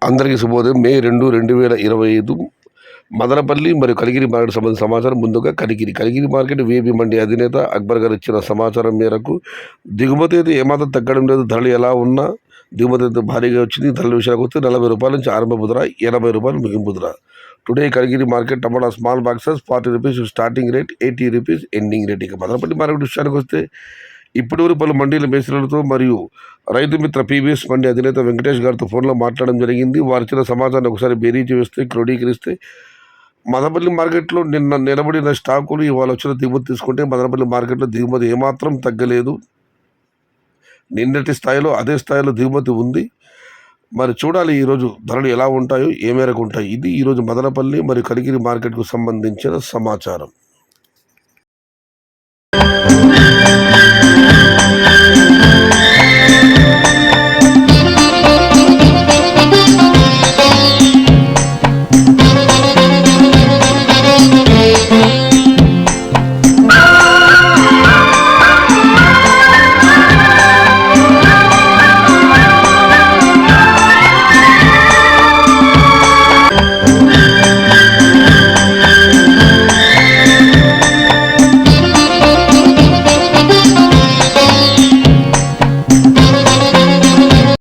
అందరికీ శుభోదయం. మే 2, 2025 మదనపల్లి మరియు కలిగిరి మార్కెట్ సంబంధించిన సమాచారం. ముందుగా కలిగిరి మార్కెట్ వేబీ మండి అధినేత అక్బర్ గారు ఇచ్చిన సమాచారం మేరకు దిగుమతి అయితే ఏమాత్రం తగ్గడం లేదు. ధరలు ఎలా ఉన్నా దిగుమతి అయితే భారీగా వచ్చింది. ధరల విషయానికి వస్తే 40 రూపాయల నుంచి ఆరంభపు ధర, 80 రూపాయలు ముగింపు ధర. టుడే కలిగిరి మార్కెట్ టమాటా small boxes 40 rupees starting rate, 80 rupees ending rate. ఇక మదనపల్లి మార్కెట్ విషయానికి వస్తే ఇప్పటివరకు పలు మండీల మేస్త్రులతో మరియు రైతు మిత్ర పీవీఎస్ మండి అధినేత వెంకటేష్ గారితో ఫోన్లో మాట్లాడడం జరిగింది. వారు ఇచ్చిన సమాచారాన్ని ఒకసారి బేరీజు వేస్తే క్రోడీకరిస్తే మదనపల్లి మార్కెట్లో నిన్న నిలబడిన స్టాకులు ఇవాళ వచ్చిన దిగుమతి తీసుకుంటే మదనపల్లి మార్కెట్లో దిగుమతి ఏమాత్రం తగ్గలేదు. నిన్నటి స్థాయిలో అదే స్థాయిలో దిగుమతి ఉంది. మరి చూడాలి ఈరోజు ధరలు ఎలా ఉంటాయో, ఏ మేరకు ఉంటాయి. ఇది ఈరోజు మదనపల్లి మరియు కలిగిరి మార్కెట్కు సంబంధించిన సమాచారం.